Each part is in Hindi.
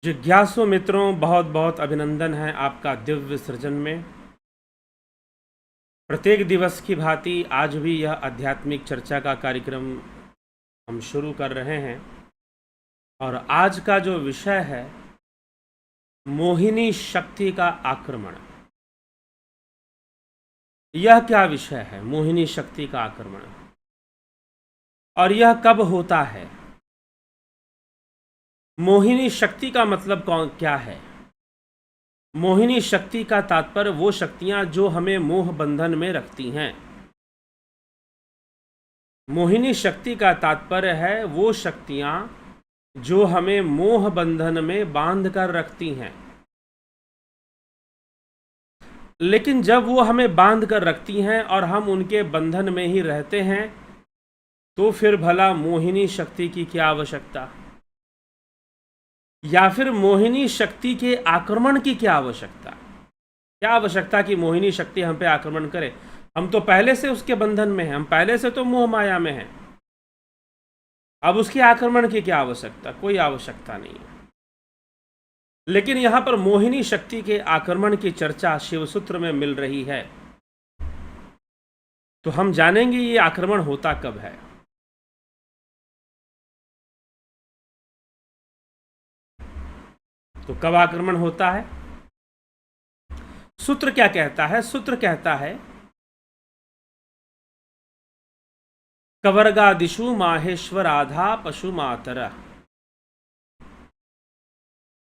जिज्ञासु मित्रों, बहुत बहुत अभिनंदन है आपका दिव्य सृजन में। प्रत्येक दिवस की भांति आज भी यह आध्यात्मिक चर्चा का कार्यक्रम हम शुरू कर रहे हैं और आज का जो विषय है मोहिनी शक्ति का आक्रमण। यह क्या विषय है, मोहिनी शक्ति का आक्रमण, और यह कब होता है? मोहिनी शक्ति का मतलब क्या है? मोहिनी शक्ति का तात्पर्य वो शक्तियां जो हमें मोह बंधन में रखती हैं। मोहिनी शक्ति का तात्पर्य है वो शक्तियां जो हमें मोह बंधन में बांध कर रखती हैं। लेकिन जब वो हमें बांध कर रखती हैं और हम उनके बंधन में ही रहते हैं तो फिर भला मोहिनी शक्ति की क्या आवश्यकता, या फिर मोहिनी शक्ति के आक्रमण की क्या आवश्यकता? क्या आवश्यकता कि मोहिनी शक्ति हम पे आक्रमण करे? हम तो पहले से उसके बंधन में हैं, हम पहले से तो मोह माया में हैं। अब उसके आक्रमण की क्या आवश्यकता? कोई आवश्यकता नहीं है। लेकिन यहां पर मोहिनी शक्ति के आक्रमण की चर्चा शिवसूत्र में मिल रही है, तो हम जानेंगे ये आक्रमण होता कब है। तो कब आक्रमण होता है? सूत्र क्या कहता है? सूत्र कहता है कवर्गादिषु माहेश्वराधा पशुमातर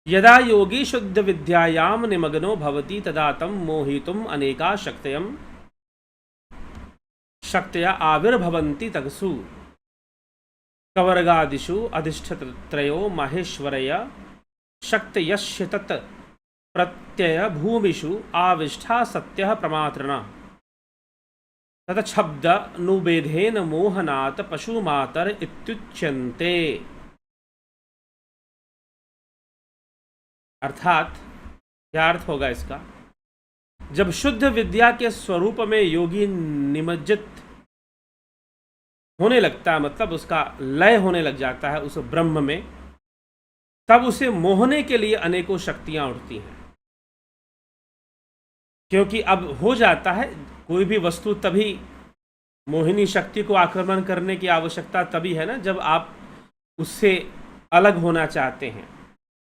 यदा योगी शुद्ध विद्यायाम निमग्नो भवति तदा तम मोहितुम अनेका शक्तया आविर्भवन्ति तगसु कवर्गादिषु अधिष्ठत्रयो माहेश्वरय शक्तयस्य तत् प्रत्यय भूमिषु आविष्ठा सत्यः प्रमात्रणा ततच्छब्द नुबेधेन मोहनात् पशुमातर इत्युच्यन्ते। अर्थात क्या अर्थ होगा इसका? जब शुद्ध विद्या के स्वरूप में योगी निमज्जित होने लगता है, मतलब उसका लय होने लग जाता है उस ब्रह्म में, तब उसे मोहने के लिए अनेकों शक्तियां उठती हैं। क्योंकि अब हो जाता है कोई भी वस्तु, तभी मोहिनी शक्ति को आक्रमण करने की आवश्यकता तभी है ना जब आप उससे अलग होना चाहते हैं।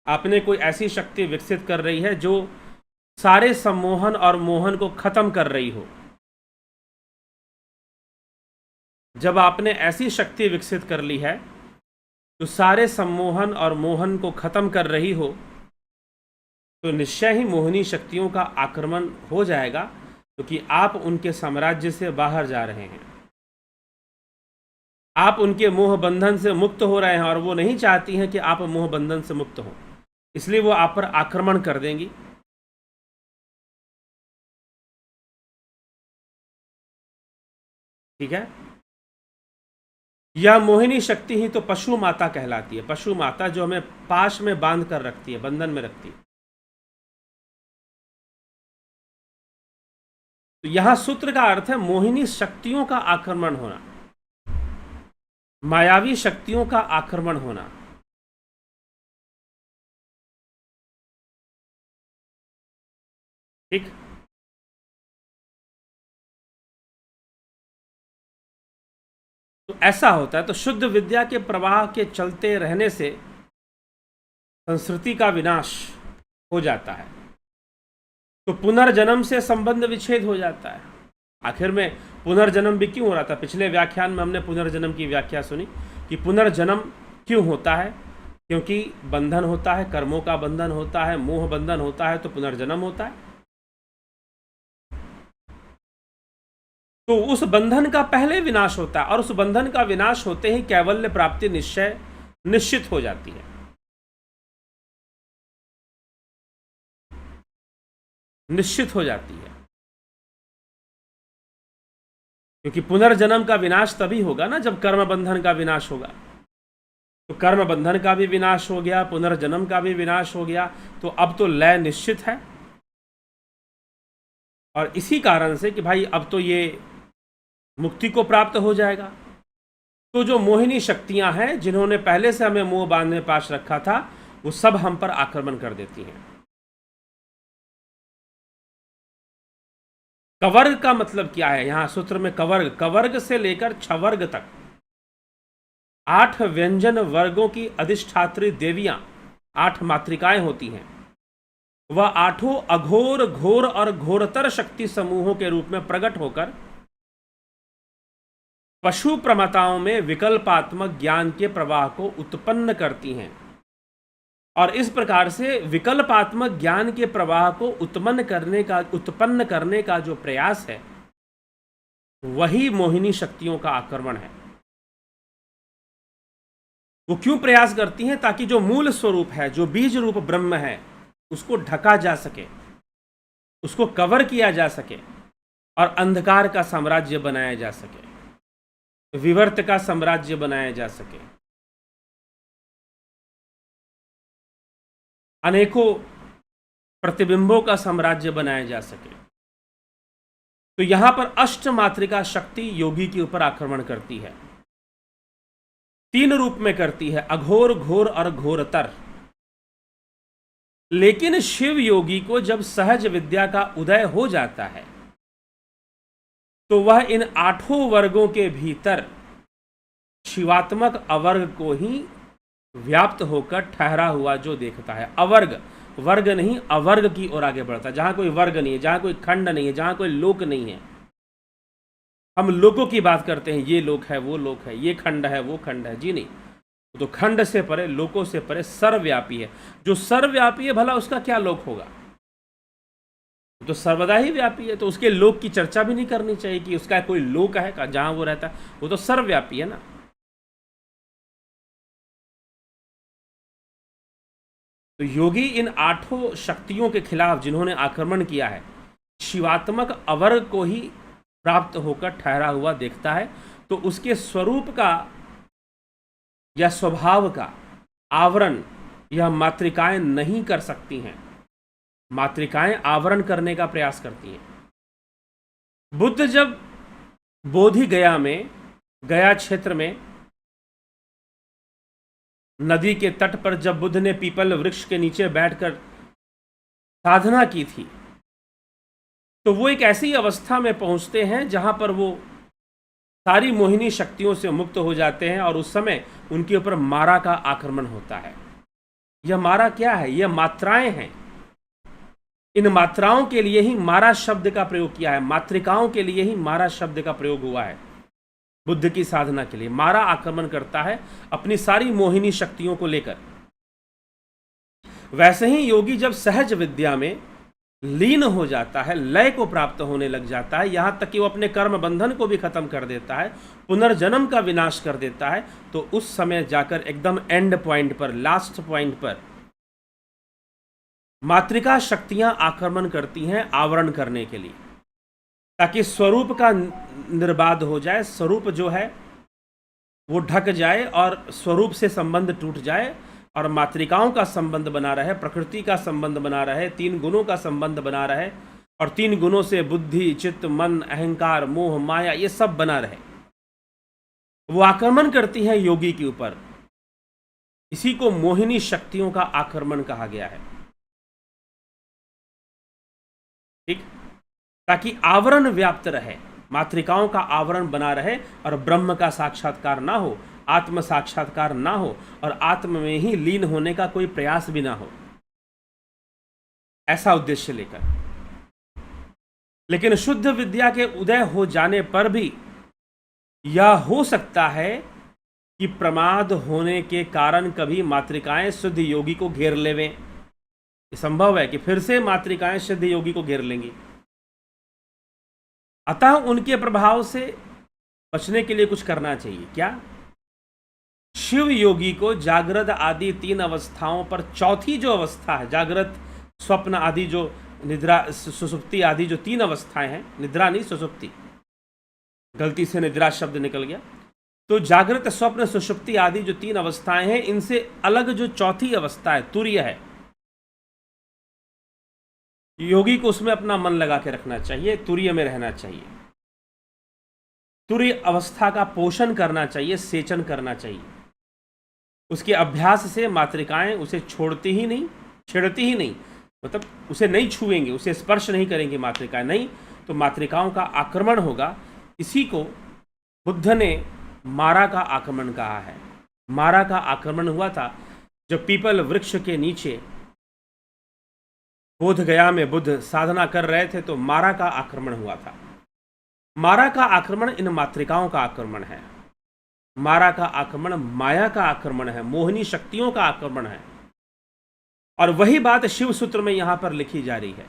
आपने कोई ऐसी शक्ति विकसित कर रही है जो सारे सम्मोहन और मोहन को खत्म कर रही हो। जब आपने ऐसी शक्ति विकसित कर ली है तो सारे सम्मोहन और मोहन को खत्म कर रही हो, तो निश्चय ही मोहिनी शक्तियों का आक्रमण हो जाएगा, क्योंकि आप उनके साम्राज्य से बाहर जा रहे हैं। आप उनके मोह बंधन से मुक्त हो रहे हैं और वो नहीं चाहती हैं कि आप मोह बंधन से मुक्त हो, इसलिए वो आप पर आक्रमण कर देंगी। ठीक है। यह मोहिनी शक्ति ही तो पशु माता कहलाती है। पशु माता जो हमें पाश में बांध कर रखती है, बंधन में रखती है। तो यहां सूत्र का अर्थ है मोहिनी शक्तियों का आक्रमण होना, मायावी शक्तियों का आक्रमण होना। ठीक। तो ऐसा होता है। तो शुद्ध विद्या के प्रवाह के चलते रहने से संस्कृति का विनाश हो जाता है, तो पुनर्जन्म से संबंध विच्छेद हो जाता है। आखिर में पुनर्जन्म भी क्यों हो रहा था? पिछले व्याख्यान में हमने पुनर्जन्म की व्याख्या सुनी कि पुनर्जन्म क्यों होता है। क्योंकि बंधन होता है, कर्मों का बंधन होता है, मोह बंधन होता है, तो पुनर्जन्म होता है। तो उस बंधन का पहले विनाश होता है, और उस बंधन का विनाश होते ही कैवल्य प्राप्ति निश्चय निश्चित हो जाती है। निश्चित हो जाती है, क्योंकि पुनर्जन्म का विनाश तभी होगा ना जब कर्म बंधन का विनाश होगा। तो कर्म बंधन का भी विनाश हो गया, पुनर्जन्म का भी विनाश हो गया, तो अब तो लय निश्चित है। और इसी कारण से कि भाई अब तो ये मुक्ति को प्राप्त हो जाएगा, तो जो मोहिनी शक्तियां हैं जिन्होंने पहले से हमें मोह बांधने पास रखा था, वो सब हम पर आक्रमण कर देती हैं। कवर्ग का मतलब क्या है? यहां सूत्र में कवर्ग, कवर्ग से लेकर छवर्ग तक 8 व्यंजन वर्गों की अधिष्ठात्री देवियां, 8 मातृकाएं होती हैं। वह 8 अघोर, घोर और घोरतर शक्ति समूहों के रूप में प्रकट होकर पशु प्रमताओं में विकल्पात्मक ज्ञान के प्रवाह को उत्पन्न करती हैं। और इस प्रकार से विकल्पात्मक ज्ञान के प्रवाह को उत्पन्न करने का जो प्रयास है, वही मोहिनी शक्तियों का आक्रमण है। वो क्यों प्रयास करती हैं? ताकि जो मूल स्वरूप है, जो बीज रूप ब्रह्म है, उसको ढका जा सके, उसको कवर किया जा सके और अंधकार का साम्राज्य बनाया जा सके, विवर्त का साम्राज्य बनाया जा सके, अनेकों प्रतिबिंबों का साम्राज्य बनाया जा सके। तो यहां पर अष्ट मातृका शक्ति योगी के ऊपर आक्रमण करती है। 3 रूप में करती है, अघोर, घोर और घोरतर। लेकिन शिव योगी को जब सहज विद्या का उदय हो जाता है, तो वह इन 8 वर्गों के भीतर शिवात्मक अवर्ग को ही व्याप्त होकर ठहरा हुआ जो देखता है। अवर्ग, वर्ग नहीं, अवर्ग की ओर आगे बढ़ता है, जहां कोई वर्ग नहीं है, जहां कोई खंड नहीं है, जहां कोई लोक नहीं है। हम लोकों की बात करते हैं, ये लोक है, वो लोक है, ये खंड है, वो खंड है। जी नहीं, तो खंड से परे, लोकों से परे सर्वव्यापी है। जो सर्वव्यापी है, भला उसका क्या लोक होगा? तो सर्वदा ही व्यापी है, तो उसके लोक की चर्चा भी नहीं करनी चाहिए कि उसका कोई लोक है जहां वो रहता है। वो तो सर्वव्यापी है ना। तो योगी इन 8 शक्तियों के खिलाफ जिन्होंने आक्रमण किया है, शिवात्मक अवर्ग को ही प्राप्त होकर ठहरा हुआ देखता है। तो उसके स्वरूप का या स्वभाव का आवरण यह मातृकाएं नहीं कर सकती हैं। मातृकाएं आवरण करने का प्रयास करती हैं। बुद्ध जब बोधि गया में, गया क्षेत्र में नदी के तट पर जब बुद्ध ने पीपल वृक्ष के नीचे बैठकर साधना की थी, तो वो एक ऐसी अवस्था में पहुंचते हैं जहां पर वो सारी मोहिनी शक्तियों से मुक्त हो जाते हैं और उस समय उनके ऊपर मारा का आक्रमण होता है। यह मारा क्या है? यह मात्राएं हैं। इन मात्राओं के लिए ही मारा शब्द का प्रयोग किया है, मातृकाओं के लिए ही मारा शब्द का प्रयोग हुआ है। बुद्ध की साधना के लिए मारा आक्रमण करता है अपनी सारी मोहिनी शक्तियों को लेकर। वैसे ही योगी जब सहज विद्या में लीन हो जाता है, लय को प्राप्त होने लग जाता है, यहां तक कि वो अपने कर्म बंधन को भी खत्म कर देता है, पुनर्जन्म का विनाश कर देता है, तो उस समय जाकर एकदम एंड पॉइंट पर, लास्ट पॉइंट पर मातृका शक्तियां आक्रमण करती हैं आवरण करने के लिए, ताकि स्वरूप का निर्बाध हो जाए, स्वरूप जो है वो ढक जाए और स्वरूप से संबंध टूट जाए और मातृकाओं का संबंध बना रहे, प्रकृति का संबंध बना रहे, 3 गुणों का संबंध बना रहे और 3 गुणों से बुद्धि, चित्त, मन, अहंकार, मोह, माया ये सब बना रहे। वो आक्रमण करती है योगी के ऊपर। इसी को मोहिनी शक्तियों का आक्रमण कहा गया है। ठीक, ताकि आवरण व्याप्त रहे, मातृकाओं का आवरण बना रहे और ब्रह्म का साक्षात्कार ना हो, आत्म साक्षात्कार ना हो और आत्म में ही लीन होने का कोई प्रयास भी ना हो, ऐसा उद्देश्य लेकर। लेकिन शुद्ध विद्या के उदय हो जाने पर भी यह हो सकता है कि प्रमाद होने के कारण कभी मातृकाएं शुद्ध योगी को घेर लेवें। संभव है कि फिर से मातृकाएं शुद्ध योगी को घेर लेंगी। अतः उनके प्रभाव से बचने के लिए कुछ करना चाहिए। क्या? शिव योगी को जागृत आदि 3 अवस्थाओं पर चौथी जो अवस्था है, जागृत, स्वप्न आदि जो निद्रा, सुसुप्ति आदि जो 3 अवस्थाएं हैं, निद्रा नहीं सुसुप्ति, गलती से निद्रा शब्द निकल गया, तो जागृत, स्वप्न, सुषुप्ति आदि जो 3 अवस्थाएं हैं, इनसे अलग जो चौथी अवस्था है, तुर्य है, योगी को उसमें अपना मन लगा के रखना चाहिए, तुर्य में रहना चाहिए, तुर्य अवस्था का पोषण करना चाहिए, सेचन करना चाहिए। उसके अभ्यास से मातृकाएं उसे छोड़ती ही नहीं, छेड़ती ही नहीं, मतलब उसे नहीं छुएंगे, उसे स्पर्श नहीं करेंगे मातृकाएं, नहीं तो मातृकाओं का आक्रमण होगा। इसी को बुद्ध ने मारा का आक्रमण कहा है। मारा का आक्रमण हुआ था जब पीपल वृक्ष के नीचे बोध गया में बुद्ध साधना कर रहे थे, तो मारा का आक्रमण हुआ था। मारा का आक्रमण इन मातृकाओं का आक्रमण है। मारा का आक्रमण माया का आक्रमण है, मोहिनी शक्तियों का आक्रमण है। और वही बात शिव सूत्र में यहां पर लिखी जा रही है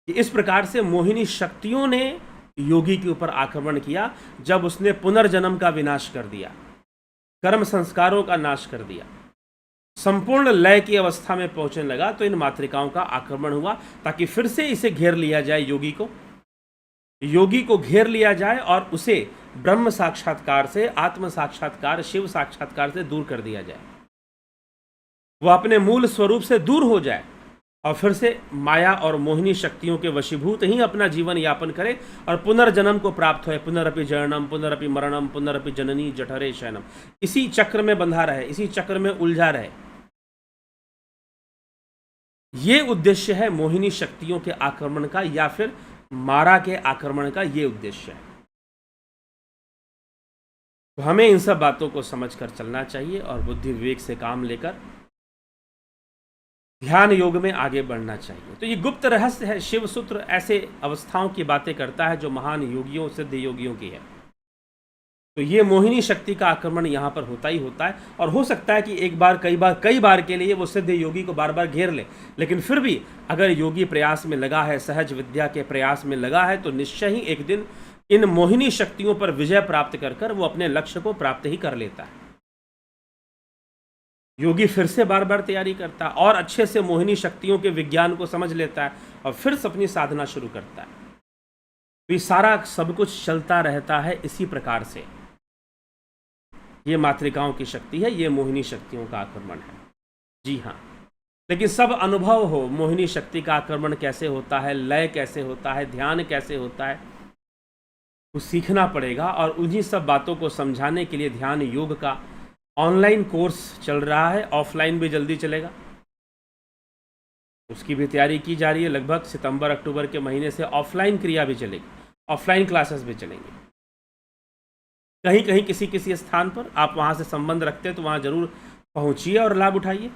कि इस प्रकार से मोहिनी शक्तियों ने योगी के ऊपर आक्रमण किया जब उसने पुनर्जन्म का विनाश कर दिया, कर्म संस्कारों का नाश कर दिया, संपूर्ण लय की अवस्था में पहुंचने लगा, तो इन मातृकाओं का आक्रमण हुआ ताकि फिर से इसे घेर लिया जाए, योगी को घेर लिया जाए और उसे ब्रह्म साक्षात्कार से, आत्म साक्षात्कार, शिव साक्षात्कार से दूर कर दिया जाए, वह अपने मूल स्वरूप से दूर हो जाए और फिर से माया और मोहिनी शक्तियों के वशीभूत ही अपना जीवन यापन करे और पुनर्जन्म को प्राप्त हो। पुनरपि जननम पुनरपि मरणम पुनरपि जननी जठरे शयनम, इसी चक्र में बंधा रहे, इसी चक्र में उलझा रहे। ये उद्देश्य है मोहिनी शक्तियों के आक्रमण का, या फिर मारा के आक्रमण का ये उद्देश्य है। तो हमें इन सब बातों को समझकर चलना चाहिए और बुद्धि विवेक से काम लेकर ध्यान योग में आगे बढ़ना चाहिए। तो ये गुप्त रहस्य है। शिव सूत्र ऐसे अवस्थाओं की बातें करता है जो महान योगियों, सिद्ध योगियों की है। तो ये मोहिनी शक्ति का आक्रमण यहाँ पर होता ही होता है, और हो सकता है कि एक बार, कई बार के लिए वो सिद्ध योगी को बार बार घेर ले, लेकिन फिर भी अगर योगी प्रयास में लगा है, सहज विद्या के प्रयास में लगा है, तो निश्चय ही एक दिन इन मोहिनी शक्तियों पर विजय प्राप्त कर वो अपने लक्ष्य को प्राप्त ही कर लेता है। योगी फिर से बार बार तैयारी करता है और अच्छे से मोहिनी शक्तियों के विज्ञान को समझ लेता है और फिर से अपनी साधना शुरू करता है। तो ये सारा सब कुछ चलता रहता है इसी प्रकार से। ये मातृकाओं की शक्ति है, ये मोहिनी शक्तियों का आक्रमण है। जी हाँ, लेकिन सब अनुभव हो, मोहिनी शक्ति का आक्रमण कैसे होता है, लय कैसे होता है, ध्यान कैसे होता है, वो सीखना पड़ेगा। और उन्हीं सब बातों को समझाने के लिए ध्यान योग का ऑनलाइन कोर्स चल रहा है, ऑफलाइन भी जल्दी चलेगा, उसकी भी तैयारी की जा रही है। लगभग सितंबर अक्टूबर के महीने से ऑफलाइन क्रिया भी चलेगी, ऑफलाइन क्लासेस भी चलेंगी। कहीं कहीं किसी स्थान पर आप वहां से संबंध रखते हैं तो वहां जरूर पहुंचिए और लाभ उठाइए।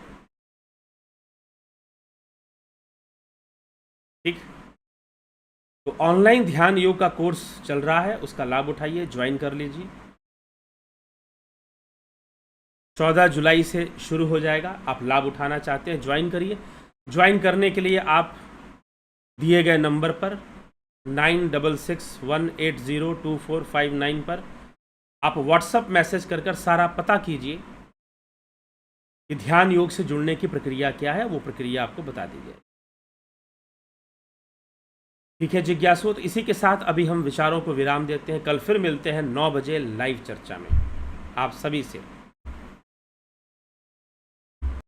ठीक, तो ऑनलाइन ध्यान योग का कोर्स चल रहा है, उसका लाभ उठाइए, ज्वाइन कर लीजिए। 14 जुलाई से शुरू हो जाएगा। आप लाभ उठाना चाहते हैं, ज्वाइन करिए। ज्वाइन करने के लिए आप दिए गए नंबर पर 9661802459 पर आप व्हाट्सएप मैसेज कर सारा पता कीजिए कि ध्यान योग से जुड़ने की प्रक्रिया क्या है, वो प्रक्रिया आपको बता दी जाए। ठीक है जिज्ञासु, तो इसी के साथ अभी हम विचारों को विराम देते हैं। कल फिर मिलते हैं 9 बजे लाइव चर्चा में आप सभी से।